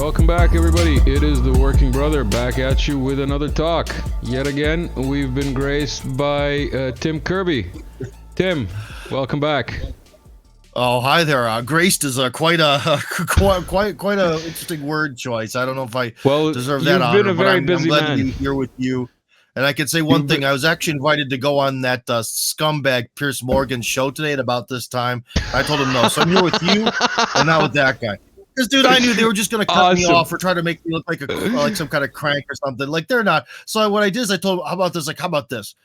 Welcome back, everybody. It is the Working Brother back at you with another talk. Yet again, we've been graced by Tim Kirby. Tim, welcome back. Oh, hi there. Graced is quite a quite a interesting word choice. I don't know if I deserve that honor, You've been a very I'm busy glad man. to be here with you. And I can say one thing: I was actually invited to go on that scumbag Piers Morgan show today at about this time. I told him no, so I'm here with you and not with that guy. Because, dude, I knew they were just going to cut me off or try to make me look like some kind of crank or something. Like, they're not. So what I did is I told him, how about this?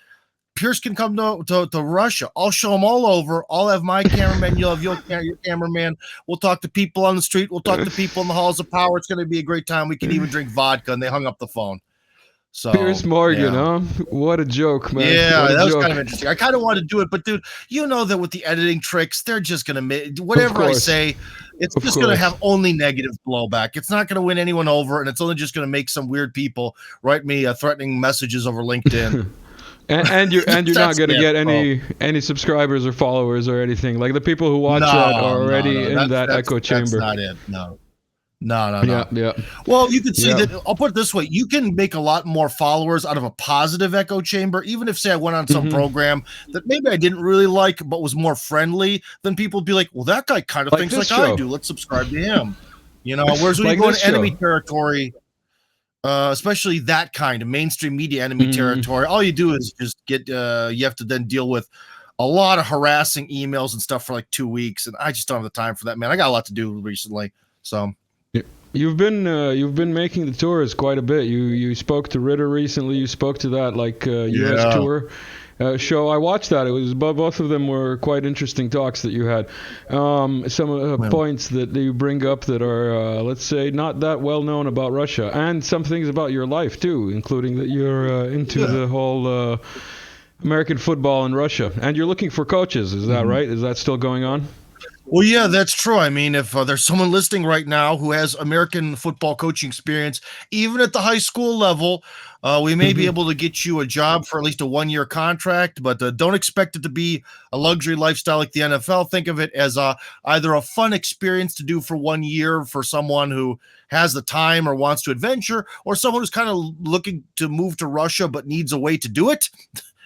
Pierce can come to Russia. I'll show him all over. I'll have my cameraman. You'll have your cameraman. We'll talk to people on the street. We'll talk to people in the halls of power. It's going to be a great time. We can even drink vodka. And they hung up the phone. So Piers Morgan, huh? What a joke, man. Yeah, that was kind of interesting. I kind of wanted to do it, but dude, you know that with the editing tricks, they're just going to make whatever I say, it's just going to have only negative blowback. It's not going to win anyone over, and it's only just going to make some weird people write me threatening messages over LinkedIn. And you're not going to get any subscribers or followers or anything. Like the people who watch that are already in that echo chamber. That's not it. No. Yeah. Well, you could see that. I'll put it this way: you can make a lot more followers out of a positive echo chamber, even if, say, I went on some program that maybe I didn't really like, but was more friendly. Then people would be like, "Well, that guy kind of thinks like I do. Let's subscribe to him." You know, whereas when you go into enemy territory, especially that kind of mainstream media enemy territory, all you do is just get. You have to then deal with a lot of harassing emails and stuff for like 2 weeks, and I just don't have the time for that, man. I got a lot to do recently, so. You've been making the tours quite a bit. You spoke to Ritter recently. You spoke to that U.S. tour show. I watched that. It was both of them were quite interesting talks that you had. Some points that you bring up that are let's say not that well known about Russia, and some things about your life too, including that you're into the whole American football in Russia, and you're looking for coaches. Is that right? Is that still going on? Well, yeah, that's true. I mean, if there's someone listening right now who has American football coaching experience, even at the high school level, we may be able to get you a job for at least a 1-year contract, but don't expect it to be a luxury lifestyle like the NFL. Think of it as either a fun experience to do for 1 year for someone who has the time or wants to adventure, or someone who's kind of looking to move to Russia but needs a way to do it.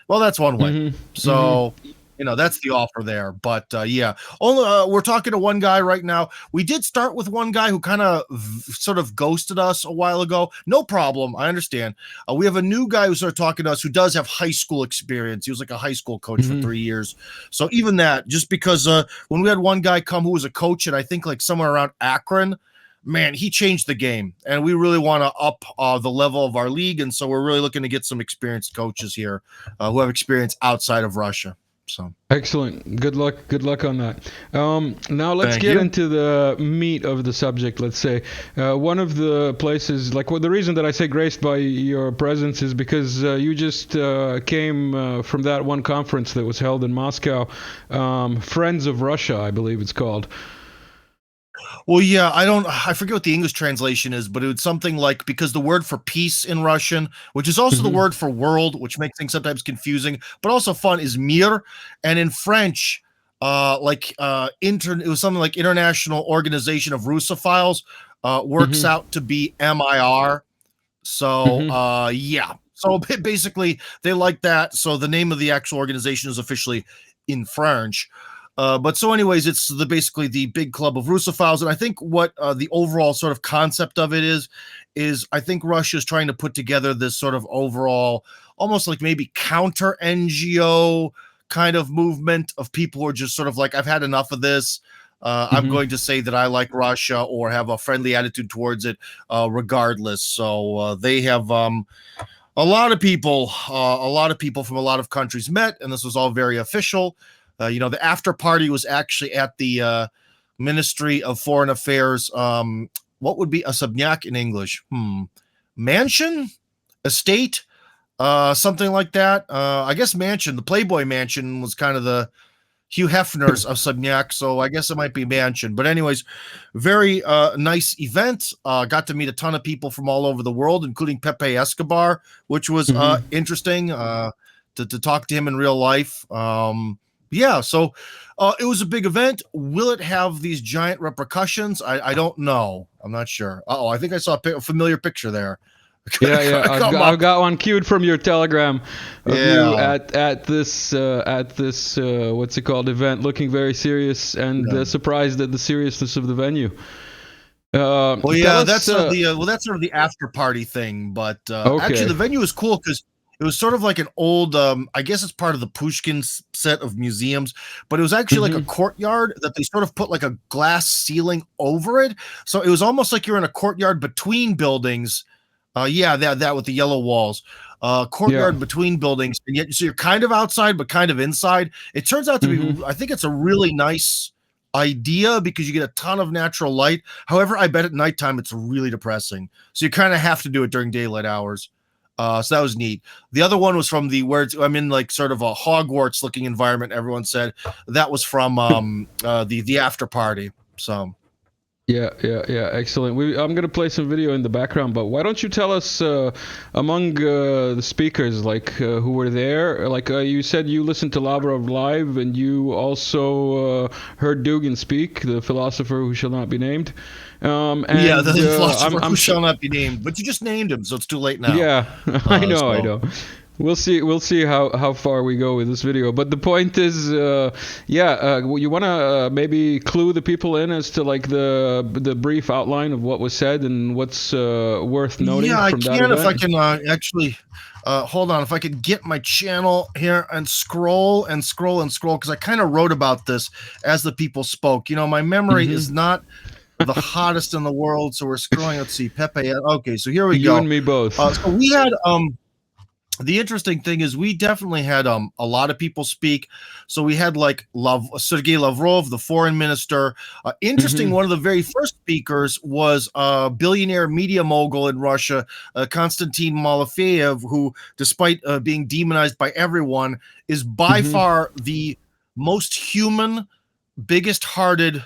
Well, that's one way. So... You know, that's the offer there. But yeah, only we're talking to one guy right now. We did start with one guy who kind of sort of ghosted us a while ago. No problem. I understand. We have a new guy who started talking to us who does have high school experience. He was like a high school coach for 3 years. So even that, just because when we had one guy come who was a coach at I think like somewhere around Akron, man, he changed the game. And we really want to up the level of our league. And so we're really looking to get some experienced coaches here who have experience outside of Russia. So excellent. Good luck on that. Now let's get into the meat of the subject. Let's say one of the places, the reason that I say graced by your presence is because you just came from that one conference that was held in Moscow, Friends of Russia, I believe it's called. Well, yeah, I forget what the English translation is, but it's something like, because the word for peace in Russian, which is also the word for world, which makes things sometimes confusing, but also fun, is mir. And in French, it was something like International Organization of Russophiles, works out to be MIR. So, yeah. So basically, they like that. So the name of the actual organization is officially in French. But so anyways, it's basically the big club of Russophiles. And I think what the overall sort of concept of it is I think Russia is trying to put together this sort of overall, almost like maybe counter NGO kind of movement of people who are just sort of like, I've had enough of this. I'm going to say that I like Russia or have a friendly attitude towards it regardless. So they have a lot of people from a lot of countries met, and this was all very official. The after party was actually at the Ministry of Foreign Affairs. What would be a subnyak in English? Mansion? Estate? Something like that. I guess mansion. The Playboy Mansion was kind of the Hugh Hefner's of subnyak, so I guess it might be mansion. But anyways, very nice event. Got to meet a ton of people from all over the world, including Pepe Escobar, which was interesting to talk to him in real life. Yeah, so it was a big event. Will it have these giant repercussions? I don't know. I'm not sure. Oh, I think I saw a familiar picture there. Yeah. I've got one queued from your Telegram of you Yeah. at this what's it called, event, looking very serious and surprised at the seriousness of the venue. Well, yeah, that's that's sort of the after party thing. But actually, the venue was cool because it was sort of like an old, I guess it's part of the Pushkin set of museums, but it was actually like a courtyard that they sort of put like a glass ceiling over it. So it was almost like you're in a courtyard between buildings. Yeah, that with the yellow walls. Courtyard between buildings, and yet so you're kind of outside but kind of inside. It turns out to be, I think it's a really nice idea because you get a ton of natural light. However, I bet at nighttime it's really depressing. So you kind of have to do it during daylight hours. So that was neat. The other one was from I'm in like sort of a Hogwarts looking environment. Everyone said that was from the after party. So. Yeah. Excellent. I'm gonna play some video in the background, but why don't you tell us among the speakers, like who were there? Like you said, you listened to Lavrov live, and you also heard Dugin speak, the philosopher who shall not be named. And, yeah, the philosopher who shall not be named, but you just named him, so it's too late now. Yeah, I know. We'll see how far we go with this video. But the point is, you want to maybe clue the people in as to like the brief outline of what was said and what's worth noting. Yeah, from I can if I can actually. Hold on, if I could get my channel here and scroll because I kind of wrote about this as the people spoke. You know, my memory is not the hottest in the world, so we're scrolling. Let's see, Pepe. Okay, so here we go. You and me both. So we had the interesting thing is we definitely had a lot of people speak. So we had like Sergei Lavrov, the foreign minister. Interesting, one of the very first speakers was a billionaire media mogul in Russia, Konstantin Malafeyev, who, despite being demonized by everyone, is by far the most human, biggest-hearted,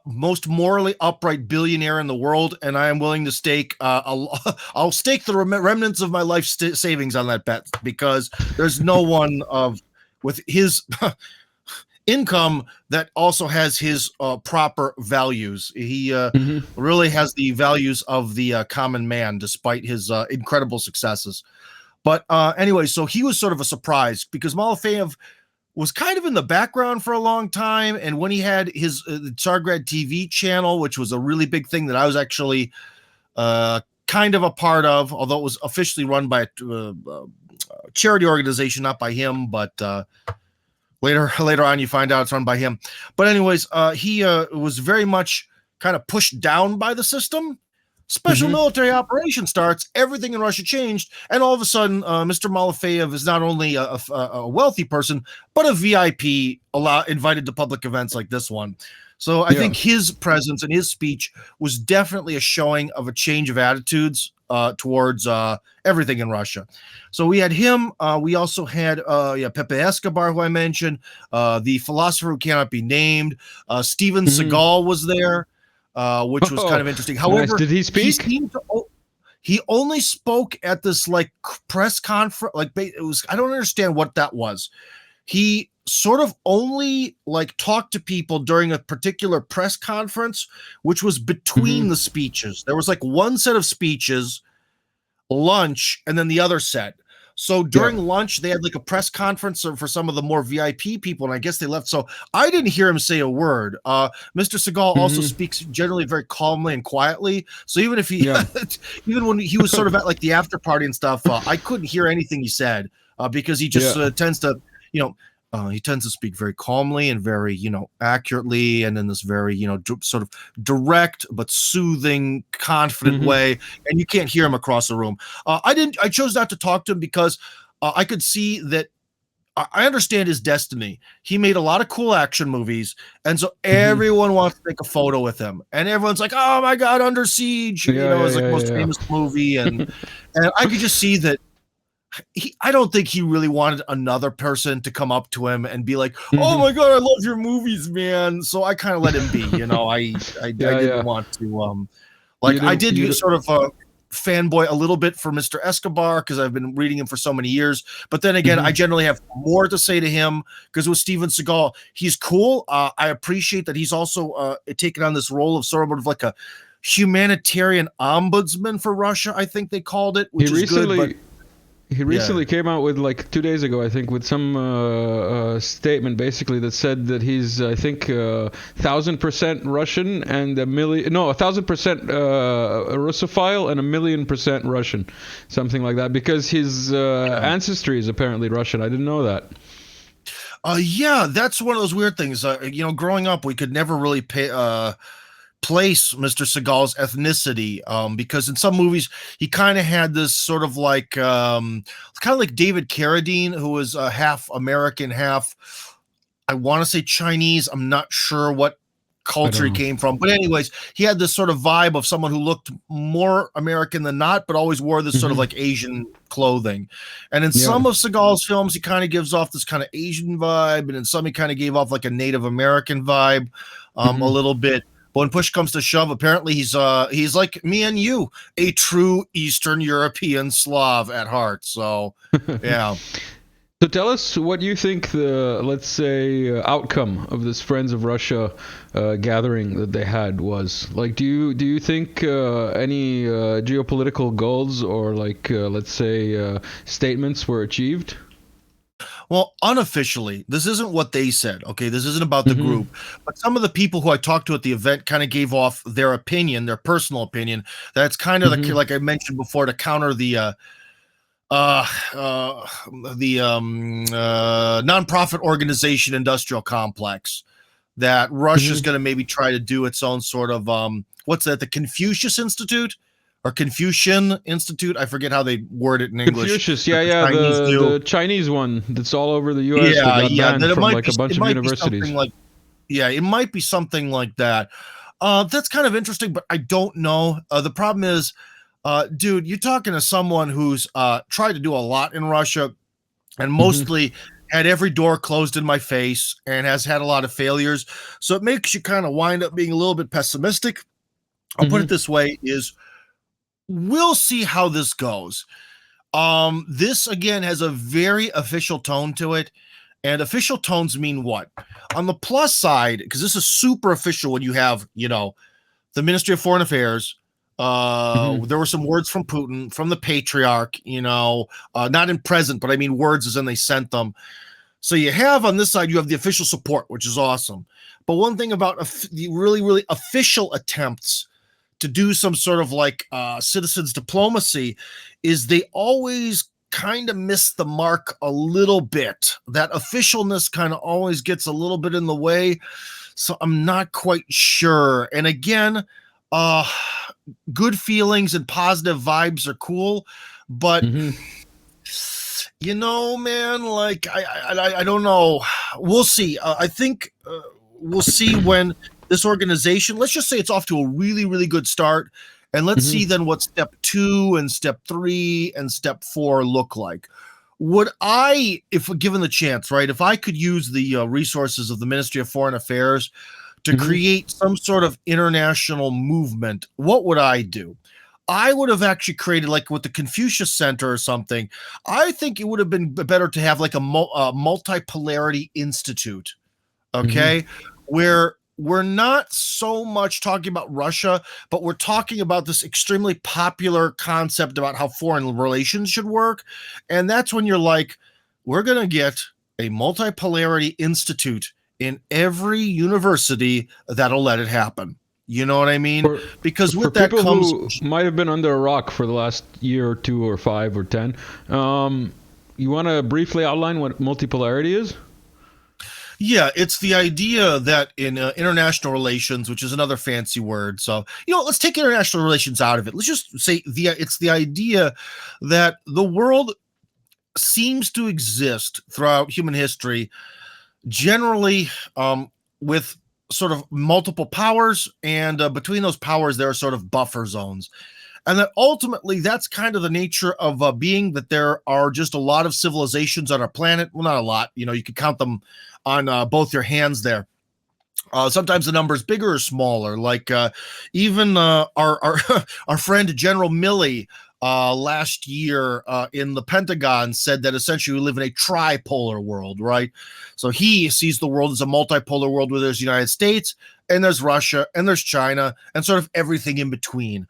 most morally upright billionaire in the world, and I am willing to stake I'll stake the remnants of my life savings on that bet, because there's no one with his income that also has his proper values. He really has the values of the common man, despite his incredible successes. But anyway, so he was sort of a surprise because Malafeyev was kind of in the background for a long time. And when he had his Tsargrad TV channel, which was a really big thing that I was actually kind of a part of, although it was officially run by a charity organization, not by him, but later on you find out it's run by him. But anyways, he was very much kind of pushed down by the system. Special military operation starts, everything in Russia changed, and all of a sudden, Mr. Malafeyev is not only a wealthy person, but a VIP invited to public events like this one. So I think his presence and his speech was definitely a showing of a change of attitudes towards everything in Russia. So we had him. We also had Pepe Escobar, who I mentioned, the philosopher who cannot be named. Steven Seagal was there. Which was kind of interesting. However, nice. Did he speak? He only spoke at this like press conference. Like it was, I don't understand what that was. He sort of only like talked to people during a particular press conference, which was between the speeches. There was like one set of speeches, lunch, and then the other set. So during lunch, they had like a press conference for some of the more VIP people, and I guess they left. So I didn't hear him say a word. Mr. Seagal also speaks generally very calmly and quietly. So even if he, even when he was sort of at like the after party and stuff, I couldn't hear anything he said because he just tends to, he tends to speak very calmly and very, accurately, and in this very, sort of direct but soothing, confident way. And you can't hear him across the room. I chose not to talk to him because I could see that I understand his destiny. He made a lot of cool action movies, and so everyone wants to take a photo with him. And everyone's like, "Oh my God, Under Siege!" It's like the most famous movie, and I could just see that. I don't think he really wanted another person to come up to him and be like, "Oh my God, I love your movies, man." So I kind of let him be. I didn't want to. I did sort of fanboy a little bit for Mr. Escobar because I've been reading him for so many years. But then again, I generally have more to say to him because with Steven Seagal, he's cool. I appreciate that he's also taken on this role of sort of like a humanitarian ombudsman for Russia, I think they called it, which is good. But he recently came out with, like 2 days ago, I think, with some statement basically that said that he's, I think, 1,000% Russian and 1,000% Russophile and 1,000,000% Russian, something like that, because his ancestry is apparently Russian. I didn't know that. Yeah, that's one of those weird things. Growing up, we could never really place Mr. Seagal's ethnicity because in some movies he kind of had this sort of like kind of like David Carradine, who was half American, half, I want to say, Chinese. I'm not sure what culture he came from, but anyways, he had this sort of vibe of someone who looked more American than not, but always wore this sort of like Asian clothing. And in some of Seagal's films, he kind of gives off this kind of Asian vibe, and in some he kind of gave off like a Native American vibe a little bit. But when push comes to shove, apparently he's like me and you, a true Eastern European Slav at heart. So, yeah. So tell us what you think the, let's say, outcome of this Friends of Russia gathering that they had was. Like, do you think any geopolitical goals or, like, let's say, statements were achieved? Well, unofficially, this isn't what they said, okay? This isn't about the group. But some of the people who I talked to at the event kind of gave off their opinion, their personal opinion. That's kind of like I mentioned before, to counter the nonprofit organization industrial complex that Russia's going to maybe try to do its own sort of what's that? The Confucius Institute or Confucian Institute? I forget how they word it in English. Confucius, the Chinese one that's all over the U.S. that got banned from like a bunch of universities. It might be something like that. That's kind of interesting, but I don't know. The problem is, dude, you're talking to someone who's tried to do a lot in Russia and mostly had every door closed in my face and has had a lot of failures. So it makes you kind of wind up being a little bit pessimistic. I'll put it this way, is we'll see how this goes. This, again, has a very official tone to it. And official tones mean what? On the plus side, because this is super official when you have, the Ministry of Foreign Affairs. There were some words from Putin, from the Patriarch, not in present, but I mean words as in they sent them. So you have on this side, you have the official support, which is awesome. But one thing about the really, really official attempts to do some sort of like citizens diplomacy is they always kind of miss the mark a little bit. That officialness kind of always gets a little bit in the way. So I'm not quite sure. And again, good feelings and positive vibes are cool, but man, like I don't know. We'll see. I think we'll see when this organization, let's just say it's off to a really, really good start. And let's see then what step 2 and step 3 and step 4 look like. Would I, if given the chance, right, if I could use the resources of the Ministry of Foreign Affairs to create some sort of international movement, what would I do? I would have actually created, like with the Confucius Center or something, I think it would have been better to have like a multi-polarity institute, okay, where we're not so much talking about Russia, but we're talking about this extremely popular concept about how foreign relations should work. And that's when you're like, we're going to get a multipolarity institute in every university that'll let it happen. You know what I mean? Because with that comes... who might have been under a rock for the last year or 2 or 5 or 10, you want to briefly outline what multipolarity is? Yeah, it's the idea that in international relations, which is another fancy word. So, let's take international relations out of it. Let's just say it's the idea that the world seems to exist throughout human history, generally with sort of multiple powers, and between those powers, there are sort of buffer zones. And that ultimately, that's kind of the nature of being, that there are just a lot of civilizations on our planet. Well, not a lot. You could count them on both your hands there. Sometimes the number is bigger or smaller. Like even our our friend General Milley last year in the Pentagon said that essentially we live in a tripolar world, right? So he sees the world as a multipolar world where there's the United States and there's Russia and there's China and sort of everything in between.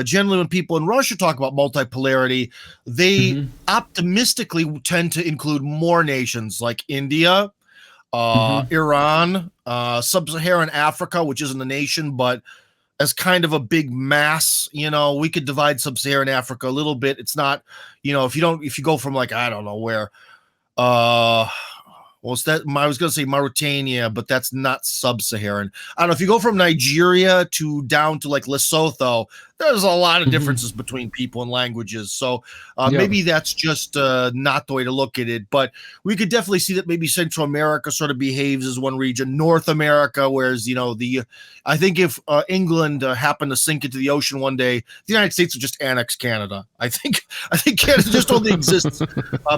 Generally, when people in Russia talk about multipolarity, they optimistically tend to include more nations like India, Iran, sub-Saharan Africa, which isn't a nation, but as kind of a big mass. We could divide sub-Saharan Africa a little bit. It's not, if you go from like, I don't know where, well, it's that I was going to say Mauritania, but that's not sub-Saharan. I don't know if you go from Nigeria down to like Lesotho, there's a lot of differences between people and languages. So maybe that's just not the way to look at it. But we could definitely see that maybe Central America sort of behaves as one region. North America, whereas I think if England happened to sink into the ocean one day, the United States would just annex Canada. I think Canada just only exists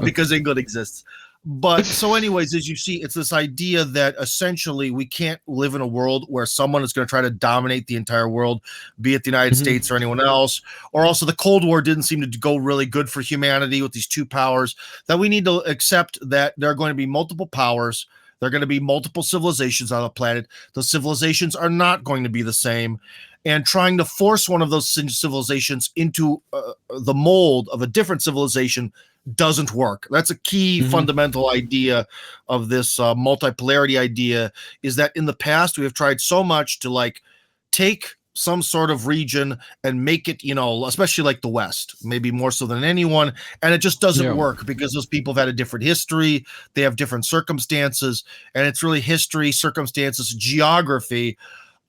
because England exists. But so anyways, as you see, it's this idea that essentially we can't live in a world where someone is going to try to dominate the entire world, be it the United States or anyone else. Or also the Cold War didn't seem to go really good for humanity with these two powers, that we need to accept that there are going to be multiple powers. There are going to be multiple civilizations on the planet. Those civilizations are not going to be the same. And trying to force one of those civilizations into the mold of a different civilization doesn't work. That's a key fundamental idea of this multipolarity idea, is that in the past we have tried so much to like take some sort of region and make it, especially like the West, maybe more so than anyone, and it just doesn't work because those people have had a different history, they have different circumstances, and it's really history, circumstances, geography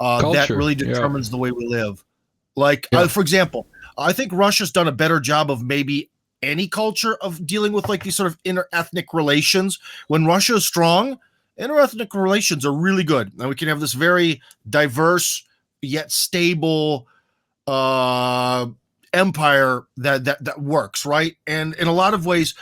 that really determines the way we live. Like, for example, I think Russia's done a better job of maybe any culture of dealing with like these sort of inter-ethnic relations. When Russia is strong, inter-ethnic relations are really good, and we can have this very diverse yet stable empire that works, right? And in a lot of ways,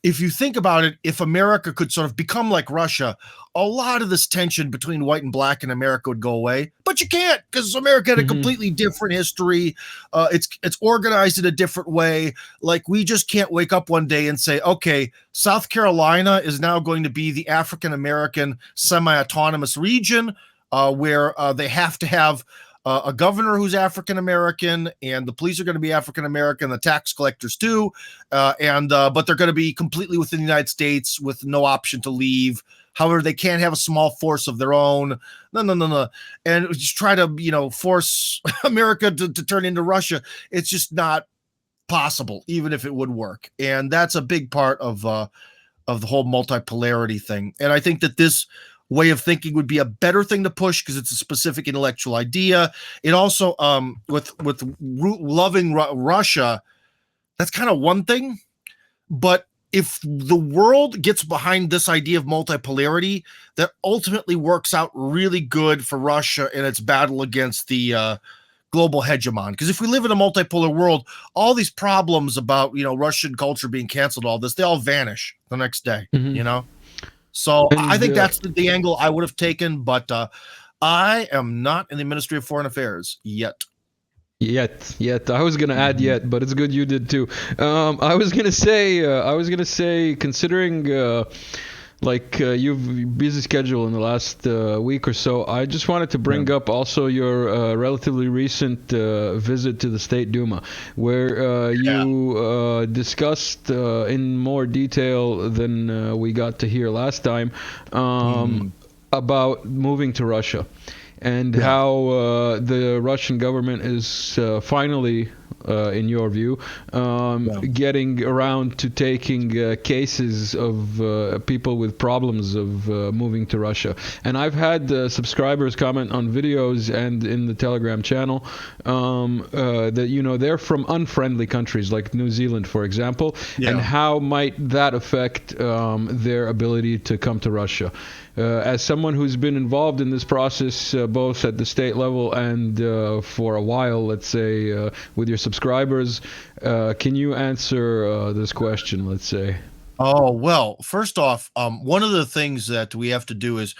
if you think about it, if America could sort of become like Russia, a lot of this tension between white and black in America would go away. But you can't, because America had a completely different history. It's organized in a different way. Like, we just can't wake up one day and say, okay, South Carolina is now going to be the African-American semi-autonomous region where they have to have a governor who's African-American, and the police are going to be African-American, the tax collectors too, but they're going to be completely within the United States with no option to leave. However, they can't have a small force of their own. No. And just try to, force America to turn into Russia. It's just not possible, even if it would work. And that's a big part of the whole multipolarity thing. And I think that this way of thinking would be a better thing to push because it's a specific intellectual idea. It also, with loving Russia, that's kind of one thing. But if the world gets behind this idea of multipolarity, that ultimately works out really good for Russia in its battle against the global hegemon. Because if we live in a multipolar world, all these problems about, Russian culture being canceled, all this, they all vanish the next day, So I think that's the angle I would have taken, but I am not in the Ministry of Foreign Affairs yet. Yet. I was gonna add yet, but it's good you did too. I was gonna say, considering you've busy schedule in the last week or so, I just wanted to bring up also your relatively recent visit to the State Duma, where you discussed in more detail than we got to hear last time about moving to Russia. And how the Russian government is finally, in your view, getting around to taking cases of people with problems of moving to Russia. And I've had subscribers comment on videos and in the Telegram channel that, they're from unfriendly countries like New Zealand, for example, and how might that affect their ability to come to Russia. As someone who's been involved in this process, both at the state level and for a while, let's say, with your subscribers, can you answer this question, let's say? Oh, well, first off, one of the things that we have to do is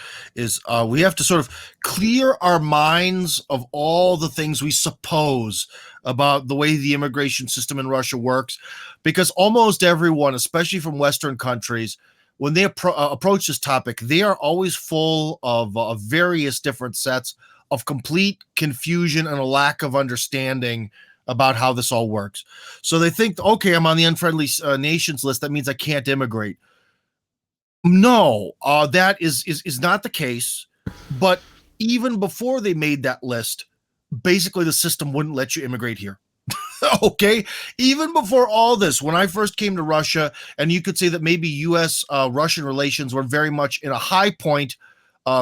we have to sort of clear our minds of all the things we suppose about the way the immigration system in Russia works, because almost everyone, especially from Western countries, when they approach this topic, they are always full of various different sets of complete confusion and a lack of understanding about how this all works. So they think, okay, I'm on the unfriendly nations list. That means I can't immigrate. No, that is not the case. But even before they made that list, basically the system wouldn't let you immigrate here. Okay, even before all this, when I first came to Russia, and you could say that maybe U.S. Russian relations were very much in a high point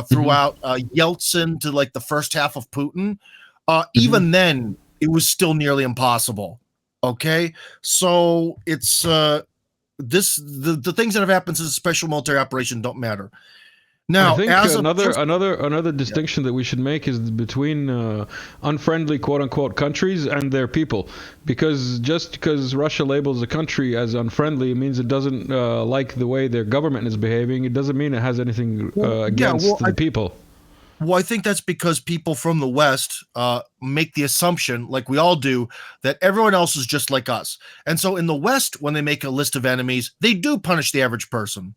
throughout Yeltsin to like the first half of Putin. Even then, it was still nearly impossible. Okay, so it's the things that have happened since a special military operation don't matter. I Now, think as another distinction that we should make is between unfriendly quote unquote countries and their people, because just because Russia labels a country as unfriendly, it means it doesn't like the way their government is behaving. It doesn't mean it has anything against the people. Well, I think that's because people from the West make the assumption, like we all do, that everyone else is just like us. And so in the West, when they make a list of enemies, they do punish the average person.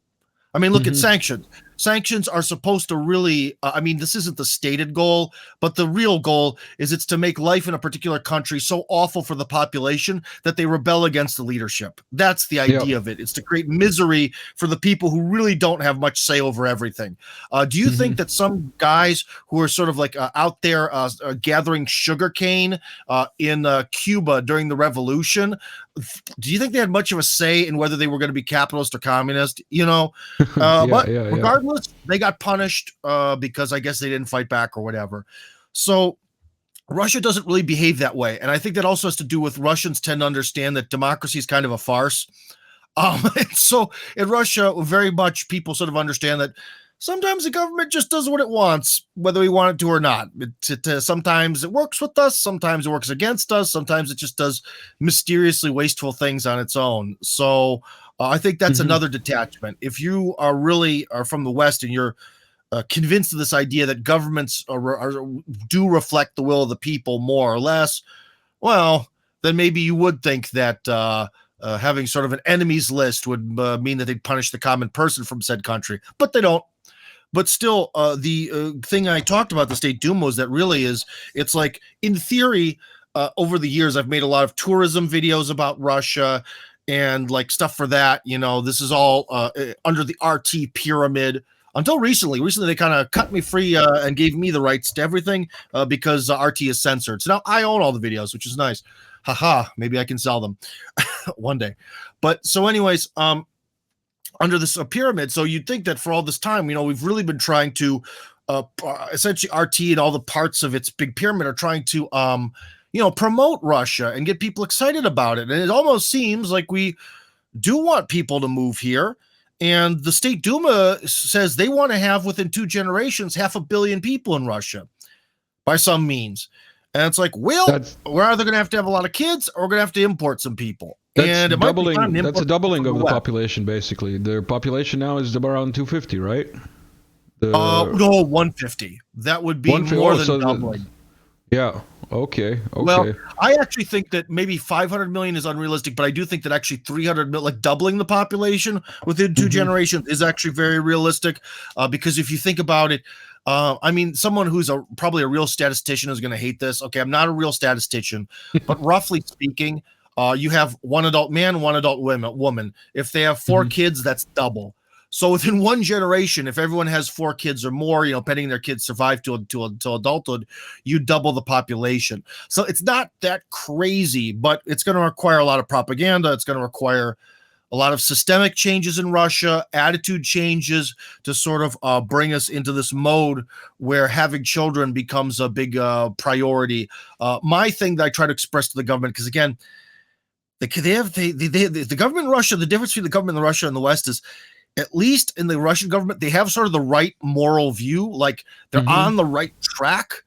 I mean, look at sanctions. Sanctions are supposed to really, I mean, this isn't the stated goal, but the real goal is it's to make life in a particular country so awful for the population that they rebel against the leadership. That's the idea of it. It's to create misery for the people who really don't have much say over everything. Do you think that some guys who are sort of like out there gathering sugarcane in Cuba during the revolution, do you think they had much of a say in whether they were going to be capitalist or communist? You know, but regardless, they got punished because I guess they didn't fight back or whatever. So Russia doesn't really behave that way. And I think that also has to do with Russians tend to understand that democracy is kind of a farce. And so in Russia, very much people sort of understand that sometimes the government just does what it wants, whether we want it to or not. Sometimes it works with us, sometimes it works against us, sometimes it just does mysteriously wasteful things on its own. So I think that's another detachment. If you are really from the West and you're convinced of this idea that governments do reflect the will of the people more or less, well, then maybe you would think that having sort of an enemies list would mean that they'd punish the common person from said country, but they don't. But still, the thing I talked about the State Duma is that really it's like, in theory, over the years, I've made a lot of tourism videos about Russia and like stuff for that. You know, this is all under the RT pyramid. Until recently they kind of cut me free and gave me the rights to everything because RT is censored. So now I own all the videos, which is nice. Haha, maybe I can sell them one day. But so anyways, under this pyramid. So you'd think that for all this time, you know, we've really been trying to essentially RT and all the parts of its big pyramid are trying to, you know, promote Russia and get people excited about it. And it almost seems like we do want people to move here. And the State Duma says they want to have within 2 generations 500 million people in Russia by some means. And it's like, well, we're either going to have a lot of kids or we're going to have to import some people. That's doubling. That's a doubling of the population, basically. Their population now is around 250, right? No, 150. That would be more than doubling. Yeah. Okay. Well, I actually think that maybe 500 million is unrealistic, but I do think that actually 300 million, like doubling the population within 2 generations, is actually very realistic. Because if you think about it, I mean, someone who's probably a real statistician is going to hate this. Okay, I'm not a real statistician, but roughly speaking, you have 1 adult man, 1 adult woman. If they have 4 kids, that's double. So within 1 generation, if everyone has 4 kids or more, you know, pending their kids survive to adulthood, you double the population. So it's not that crazy, but it's going to require a lot of propaganda. It's going to require a lot of systemic changes in Russia, attitude changes to sort of bring us into this mode where having children becomes a big priority. My thing that I try to express to the government, because again, the government in Russia, the difference between the government in Russia and the West is, at least in the Russian government, they have sort of the right moral view, like they're on the right track,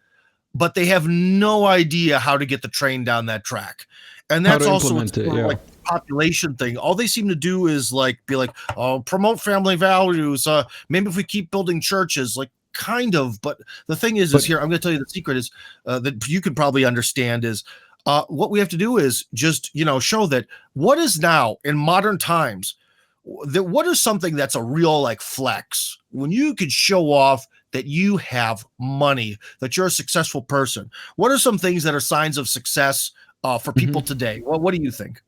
but they have no idea how to get the train down that track. And that's also like population thing. All they seem to do is be like, oh, promote family values. Maybe if we keep building churches, like kind of. But the thing is here, I'm going to tell you the secret is that you can probably understand is what we have to do is just, show that what is now in modern times, that what is something that's a real like flex when you could show off that you have money, that you're a successful person. What are some things that are signs of success for people today? Well, what do you think?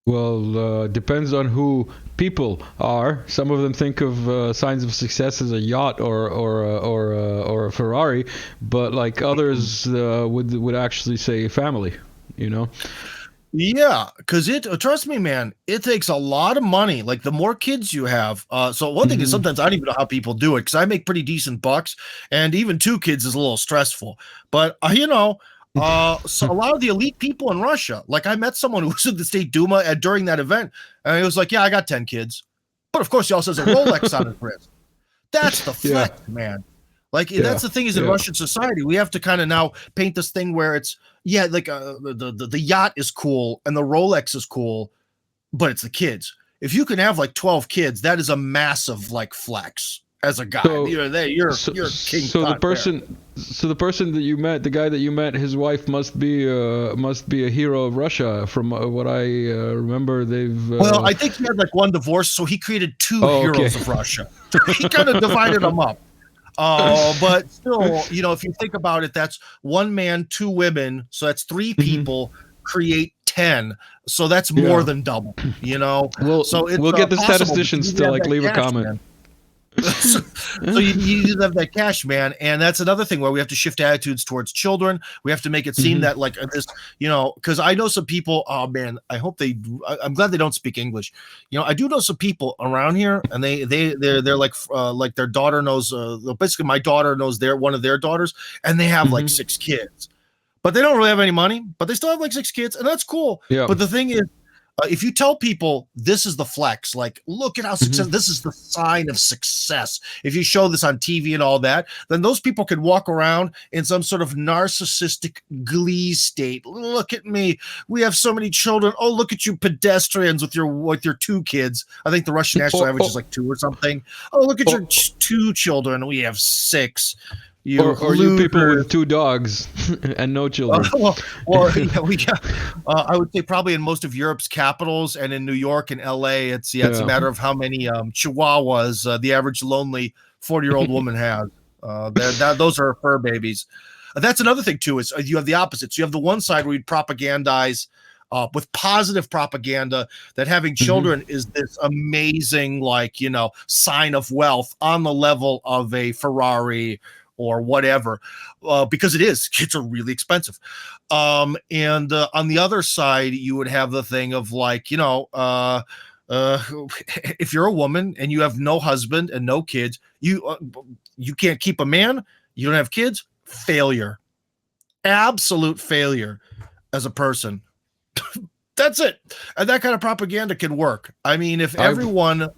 Well, depends on who people are. Some of them think of signs of success as a yacht or a Ferrari, but like others would actually say family. Yeah, because trust me, man, it takes a lot of money. Like the more kids you have. So one thing is sometimes I don't even know how people do it because I make pretty decent bucks, and even 2 kids is a little stressful. But so a lot of the elite people in Russia, like I met someone who was in the State Duma during that event, and he was like, "Yeah, I got 10 kids," but of course he also has a Rolex on his wrist. That's the flex, man. Like that's the thing is in Russian society, we have to kind of now paint this thing where it's like the yacht is cool and the Rolex is cool, but it's the kids. If you can have like 12 kids, that is a massive like flex as a guy. So, you're king. So the person that you met, the guy that you met, his wife must be a hero of Russia. From what I remember, they've. Well, I think he had like 1 divorce, so he created 2 heroes of Russia. He kind of divided them up. But still, if you think about it, that's 1 man, 2 women, so that's 3 people create 10. So that's more than double. So we'll get the statisticians to like leave a comment. Man. so you need to have that cash, man, and that's another thing where we have to shift attitudes towards children. We have to make it seem that like this, because I know some people. Oh man, I'm glad they don't speak English. I do know some people around here, and they're like their daughter knows. Basically, my daughter knows one of their daughters, and they have like 6 kids, but they don't really have any money, but they still have like 6 kids, and that's cool. Yeah. But the thing is, if you tell people this is the flex, like look at how success, this is the sign of success. If you show this on TV and all that, then those people can walk around in some sort of narcissistic glee state. Look at me, we have so many children. Oh, look at you pedestrians with your 2 kids. I think the Russian national average is like 2 or something. Oh, look at your 2 children. We have 6. Or you people with 2 dogs and no children. We got. I would say probably in most of Europe's capitals and in New York and LA, it's a matter of how many chihuahuas the average lonely 40-year-old woman has. Those are fur babies. That's another thing too. Is you have the opposite. So you have the one side where you propagandize with positive propaganda that having children is this amazing, sign of wealth on the level of a Ferrari or whatever, because it is. Kids are really expensive. And on the other side, you would have the thing of if you're a woman and you have no husband and no kids, you can't keep a man, you don't have kids, failure. Absolute failure as a person. That's it. And that kind of propaganda can work. I mean, if everyone,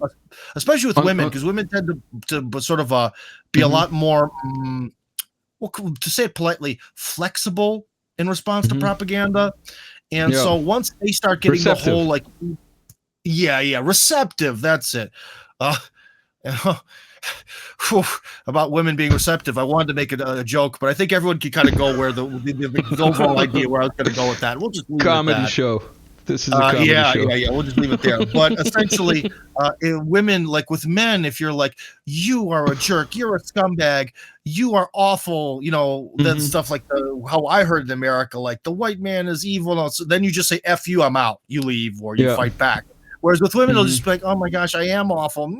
especially with women, because women tend to sort of be a lot more, to say it politely, flexible in response to propaganda. And so once they start getting receptive. The whole receptive, that's it. About women being receptive, I wanted to make it a joke, but I think everyone can kind of go where the overall idea where I was going to go with that. We'll just leave comedy it at that. Show. This is a comedy show. Yeah. We'll just leave it there. But essentially, women, like with men, if you're like, you are a jerk, you're a scumbag, you are awful, that stuff like how I heard in America, like the white man is evil. So then you just say, F you, I'm out. You leave or you fight back. Whereas with women, they'll just be like, oh my gosh, I am awful.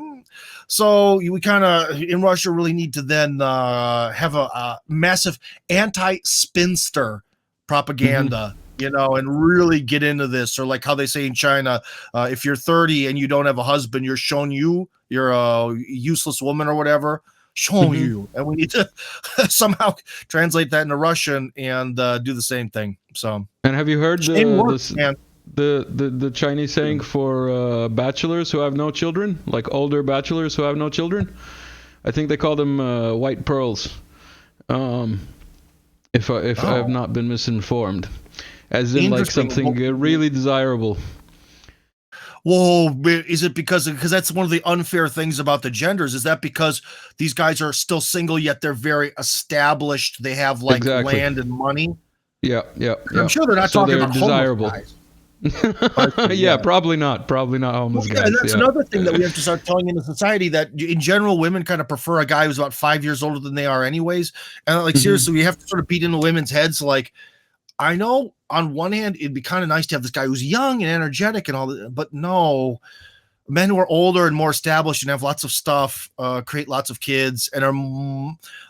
So we kind of, in Russia, really need to then have a massive anti-spinster propaganda, and really get into this. Or like how they say in China, if you're 30 and you don't have a husband, you're a useless woman or whatever. You. And we need to somehow translate that into Russian and do the same thing. So. And have you heard the Chinese saying for bachelors who have no children, like older bachelors who have no children? I think they call them white pearls. If I have not been misinformed, as in like something really desirable. Whoa, is it because that's one of the unfair things about the genders? Is that because these guys are still single yet they're very established? They have like Exactly. land and money. Yeah. I'm sure they're not So talking they're about homeless desirable. guys. Yeah, probably not. Probably not homeless guys. And that's another thing that we have to start telling in the society, that in general, women kind of prefer a guy who's about 5 years older than they are anyways. And like, seriously, we have to sort of beat into women's heads. Like, I know on one hand, it'd be kind of nice to have this guy who's young and energetic and all that, but no, men who are older and more established and have lots of stuff, create lots of kids, and are,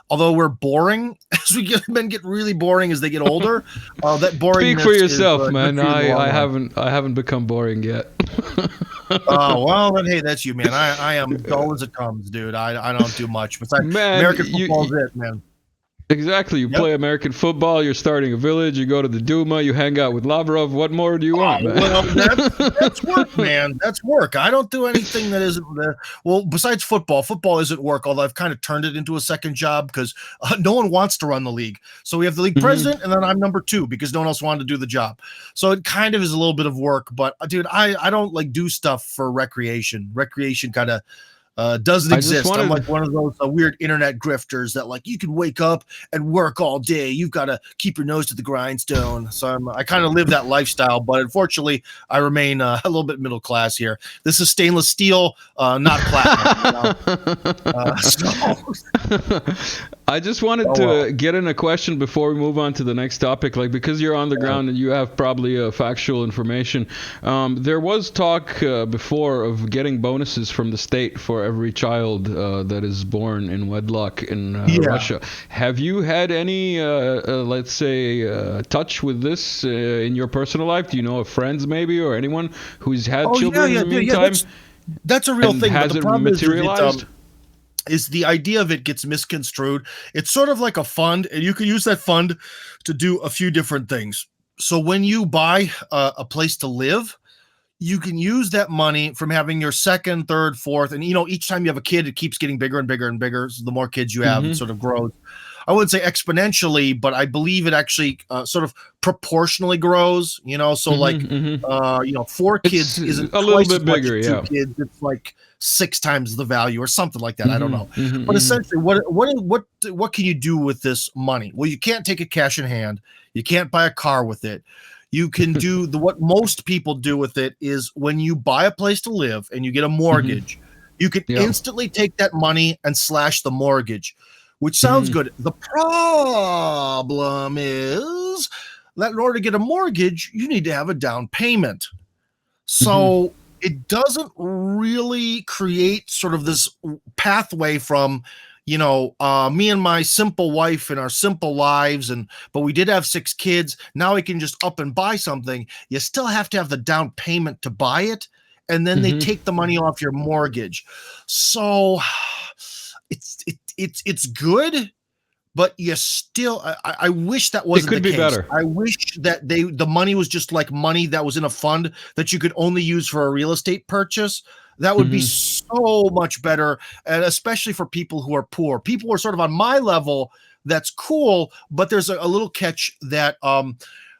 although we're boring as men get really boring as they get older. That boring. Speak for yourself, man. I haven't become boring yet. Oh, well, then hey, that's you, man. I am dull as it comes, dude. I don't do much besides American football's it, man. Exactly. You play American football, you're starting a village, you go to the Duma, you hang out with Lavrov. What more do you want, man? Well, that's work, man. That's work. I don't do anything that isn't well, besides football. Football isn't work, although I've kind of turned it into a second job because no one wants to run the league. So we have the league president, and then I'm number 2 because no one else wanted to do the job. So it kind of is a little bit of work, but dude, I don't like do stuff for recreation. Recreation kind of doesn't exist. I'm like one of those weird internet grifters that like you can wake up and work all day. You've got to keep your nose to the grindstone. So I kind of live that lifestyle, but unfortunately, I remain a little bit middle class here. This is stainless steel, not platinum. So. I just wanted to get in a question before we move on to the next topic, like because you're on the ground and you have probably factual information. There was talk before of getting bonuses from the state for every child that is born in wedlock in Russia. Have you had any, let's say, touch with this in your personal life? Do you know of friends maybe or anyone who's had children in the meantime? That's a real thing. Has but the it problem materialized? Is the idea of it gets misconstrued. It's sort of like a fund, and you can use that fund to do a few different things. So when you buy a place to live, you can use that money from having your second, third, fourth, and each time you have a kid, it keeps getting bigger and bigger and bigger. So the more kids you have, it sort of grows. I wouldn't say exponentially, but I believe it actually sort of proportionally grows. So 4 kids isn't a little bit bigger. As 2 kids. It's like 6 times the value or something like that. I don't know. But essentially, what can you do with this money? Well, you can't take it cash in hand. You can't buy a car with it. You can do what most people do with it is when you buy a place to live and you get a mortgage, you can instantly take that money and slash the mortgage, which sounds good. The problem is that in order to get a mortgage, you need to have a down payment. So it doesn't really create sort of this pathway from me and my simple wife and our simple lives, but we did have 6 kids. Now we can just up and buy something. You still have to have the down payment to buy it, and then they take the money off your mortgage. So it's good, but you still. I wish that wasn't the case. It could be better. I wish that the money was just like money that was in a fund that you could only use for a real estate purchase. That would be so much better, and especially for people who are poor. People who are sort of on my level, that's cool, but there's a little catch that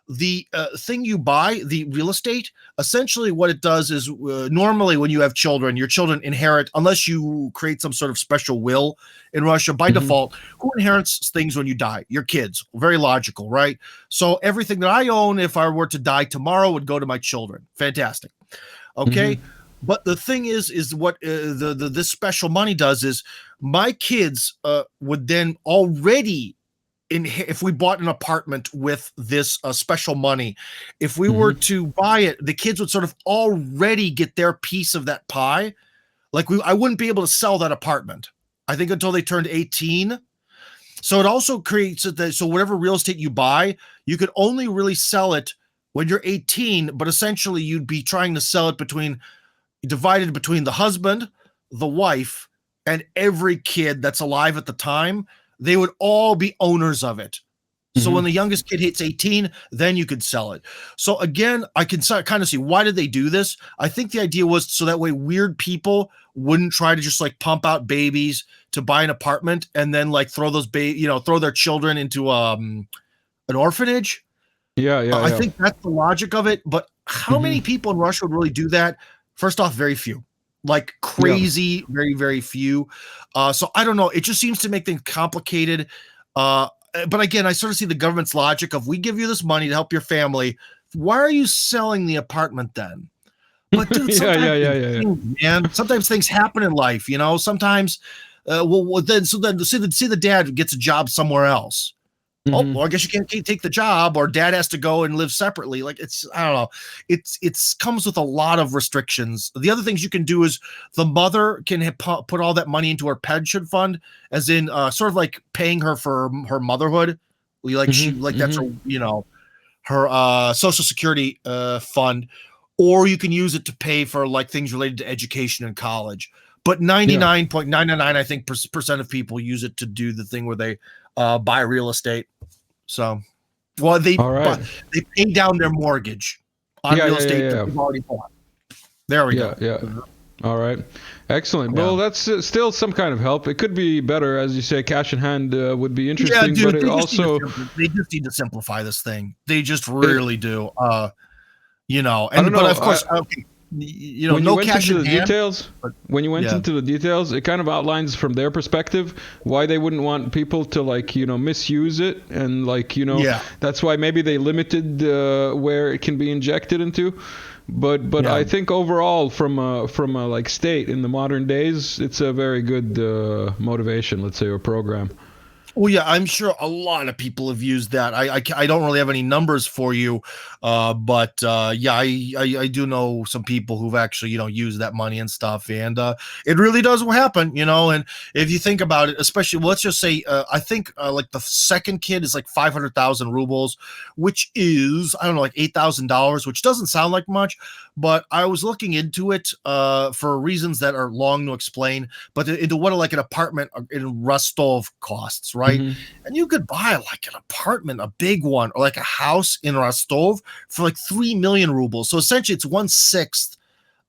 the thing you buy, the real estate, essentially what it does is normally when you have children, your children inherit, unless you create some sort of special will in Russia, by default, who inherits things when you die? Your kids. Very logical, right? So everything that I own, if I were to die tomorrow, would go to my children. Fantastic. Okay. But the thing is what this special money does is my kids would then already, if we bought an apartment with this special money, if we were to buy it, the kids would sort of already get their piece of that pie. Like I wouldn't be able to sell that apartment, I think, until they turned 18. So it also creates that so whatever real estate you buy, you could only really sell it when you're 18, but essentially you'd be trying to sell it divided between the husband, the wife, and every kid that's alive at the time. They would all be owners of it. So when the youngest kid hits 18, then you could sell it. So again, I can kind of see, why did they do this? I think the idea was so that way weird people wouldn't try to just like pump out babies to buy an apartment and then like throw their children into an orphanage. I think that's the logic of it. But how many people in Russia would really do that? First off, very few. Like crazy, very, very few. So I don't know. It just seems to make things complicated. But again, I sort of see the government's logic of, we give you this money to help your family. Why are you selling the apartment then? But dude, sometimes things happen in life, you know. Sometimes, then see the dad gets a job somewhere else. Oh, well, I guess you can't take the job, or dad has to go and live separately. Like, I don't know. It's comes with a lot of restrictions. The other things you can do is the mother can put all that money into her pension fund, as in sort of like paying her for her motherhood. That's her, you know, her social security fund, or you can use it to pay for like things related to education and college. But 99.999, I think, percent of people use it to do the thing where they buy real estate. So, well, they pay down their mortgage on real estate that they've already bought. There we go. Yeah. All right. Excellent. Well, that's still some kind of help. It could be better, as you say. Cash in hand would be interesting, but it also they just need to simplify this thing. They just really do. You know, and but of course, you know, no cash in hand. When you went into the details, it kind of outlines from their perspective why they wouldn't want people to, like, you know, misuse it, and like, you know, that's why maybe they limited where it can be injected into. But I think overall, from a like state in the modern days, it's a very good motivation, let's say, or program. Well, yeah, I'm sure a lot of people have used that. I don't really have any numbers for you, but I do know some people who've actually, you know, used that money and stuff, and it really does happen, you know. And if you think about it, especially, let's just say, I think like the second kid is like 500,000 rubles, which is, I don't know, like $8,000, which doesn't sound like much, but I was looking into it for reasons that are long to explain, but into what like an apartment in Rostov costs, right? And you could buy like an apartment, a big one, or like a house in Rostov for like 3 million rubles. So essentially it's 1/6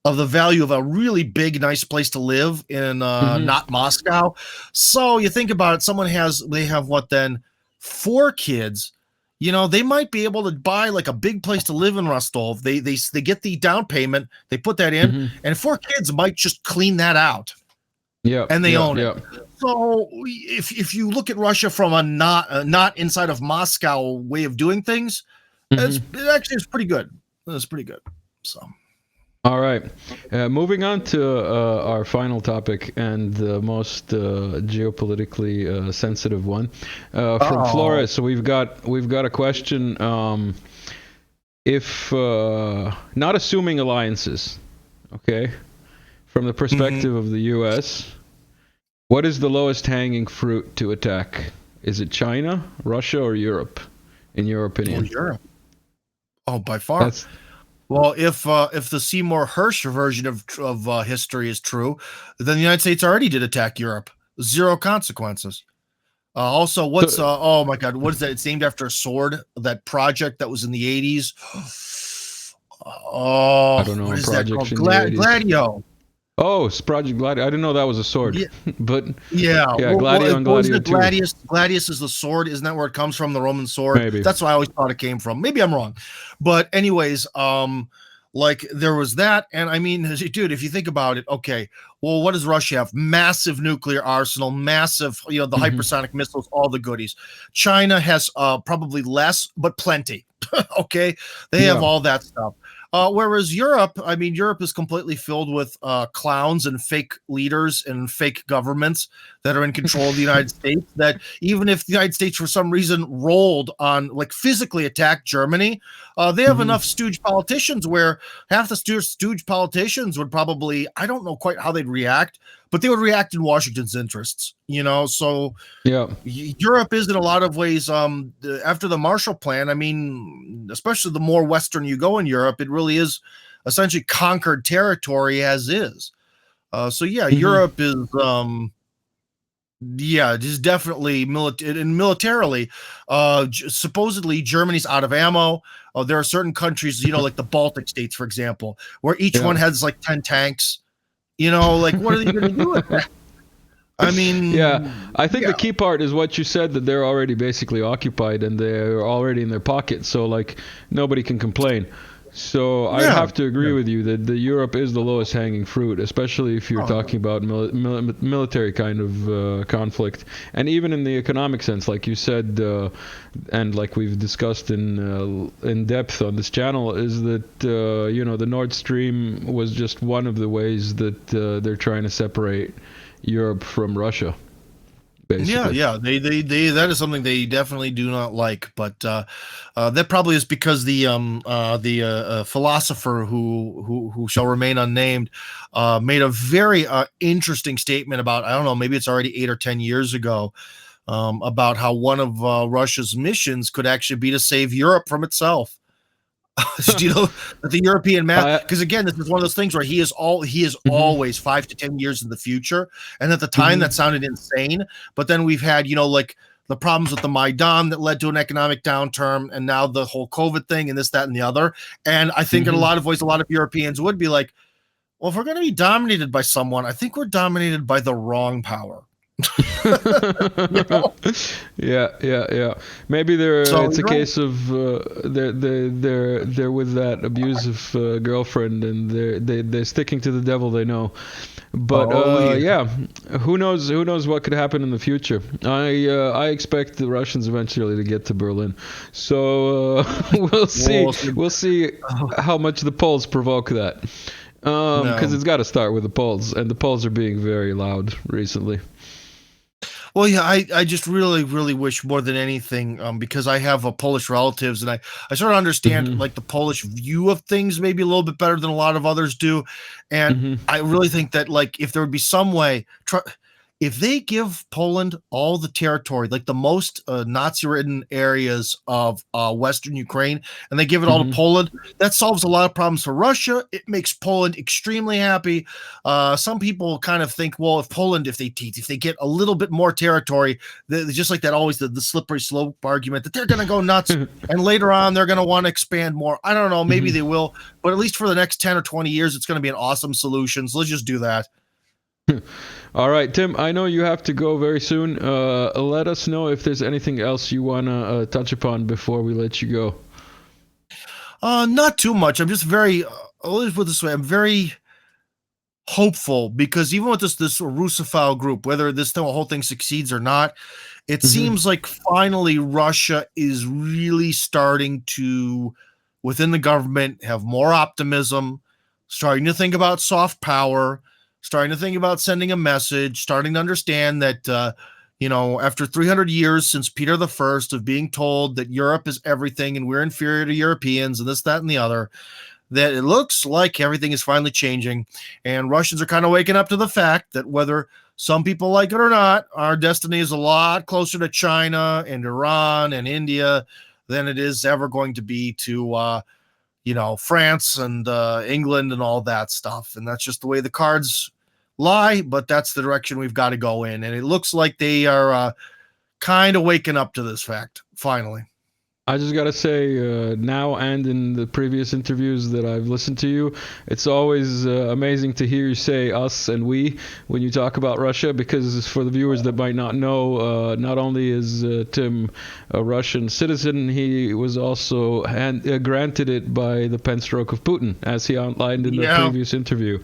of the value of a really big, nice place to live in not Moscow. So you think about it, they have what then? 4 kids. You know, they might be able to buy like a big place to live in Rostov. They get the down payment, they put that in, and 4 kids might just clean that out. Yeah, and they own it. So if you look at Russia from a not inside of Moscow way of doing things, it actually is pretty good. It's pretty good. So. All right, moving on to our final topic and the most geopolitically sensitive one from Flores. So we've got a question. If not assuming alliances, okay, from the perspective of the U.S., what is the lowest hanging fruit to attack? Is it China, Russia, or Europe, in your opinion? Oh, Europe. Oh, by far. Well, if the Seymour Hersh version of history is true, then the United States already did attack Europe. 0 consequences. Also, oh my God, what is that? It's named after a sword. That project that was in the 80s. Oh, I don't know. What is that called? Gladio. Oh, it's Project Gladio. I didn't know that was a sword. Yeah. But Gladio and Gladio 2. Gladius is the sword. Isn't that where it comes from? The Roman sword. Maybe. That's why I always thought it came from. Maybe I'm wrong. But anyways, like there was that, and I mean, dude, if you think about it, okay, well, what does Russia have? Massive nuclear arsenal, massive, you know, the hypersonic missiles, all the goodies. China has probably less, but plenty. Okay, they have all that stuff. Whereas Europe, I mean, Europe is completely filled with clowns and fake leaders and fake governments that are in control of the United States, that even if the United States for some reason rolled on, like physically attacked Germany, they have enough stooge politicians where half the stooge politicians would probably, I don't know quite how they'd react, but they would react in Washington's interests, you know? So Europe is in a lot of ways, after the Marshall Plan, I mean, especially the more Western you go in Europe, it really is essentially conquered territory as is. So Europe is, it is definitely militarily, supposedly Germany's out of ammo. There are certain countries, you know, like the Baltic states, for example, where each one has like 10 tanks. You know, like, what are they going to do with that? I mean, I think the key part is what you said, that they're already basically occupied and they're already in their pocket. So, like, nobody can complain. So I'd have to agree with you that the Europe is the lowest hanging fruit, especially if you're talking about military kind of conflict, and even in the economic sense, like you said, and like we've discussed in depth on this channel, is that the Nord Stream was just one of the ways that they're trying to separate Europe from Russia. Basically. Yeah. They that is something they definitely do not like, but that probably is because the philosopher who shall remain unnamed made a very interesting statement about, I don't know, maybe it's already 8 or 10 years ago, about how one of Russia's missions could actually be to save Europe from itself. You know, the European map, because again, this is one of those things where he is always 5 to 10 years in the future, and at the time that sounded insane. But then we've had, like the problems with the Maidan that led to an economic downturn, and now the whole COVID thing, and this, that, and the other. And I think in a lot of ways, a lot of Europeans would be like, well, if we're going to be dominated by someone, I think we're dominated by the wrong power. Yeah. Maybe it's a case of they're with that abusive girlfriend, and they're sticking to the devil they know. But who knows what could happen in the future. I expect the Russians eventually to get to Berlin, so we'll see how much the Poles provoke that, because it's got to start with the Poles, and the Poles are being very loud recently. Well, yeah, I just really, really wish more than anything, because I have Polish relatives, and I sort of understand like the Polish view of things maybe a little bit better than a lot of others do. And I really think that, like, if there would be some way, if they give Poland all the territory, like the most Nazi-ridden areas of Western Ukraine, and they give it all to Poland, that solves a lot of problems for Russia. It makes Poland extremely happy. Some people kind of think, well, if they get a little bit more territory, just like that, always the slippery slope argument, that they're going to go nuts, and later on they're going to want to expand more. I don't know, maybe they will, but at least for the next 10 or 20 years, it's going to be an awesome solution. So let's just do that. All right, Tim, I know you have to go very soon. Let us know if there's anything else you want to touch upon before we let you go. Not too much. I'm just let's put it this way, I'm very hopeful, because even with this Russophile group, whether this whole thing succeeds or not, it seems like finally Russia is really starting to, within the government, have more optimism, starting to think about soft power, starting to think about sending a message, starting to understand that, after 300 years since Peter the First of being told that Europe is everything and we're inferior to Europeans and this, that, and the other, that it looks like everything is finally changing. And Russians are kind of waking up to the fact that whether some people like it or not, our destiny is a lot closer to China and Iran and India than it is ever going to be to, France and England and all that stuff. And that's just the way the cards lie, but that's the direction we've got to go in. And it looks like they are kind of waking up to this fact, finally. I just got to say, now and in the previous interviews that I've listened to you, it's always amazing to hear you say us and we when you talk about Russia, because for the viewers that might not know, not only is Tim a Russian citizen, he was also granted it by the pen stroke of Putin, as he outlined in the previous interview.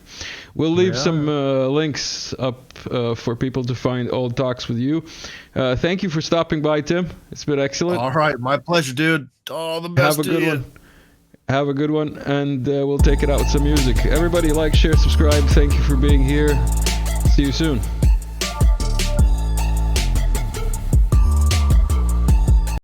We'll leave some links up for people to find old talks with you. Thank you for stopping by, Tim. It's been excellent. All right, my pleasure, dude. All the best to you. Have a good one, and we'll take it out with some music. Everybody like, share, subscribe. Thank you for being here. See you soon.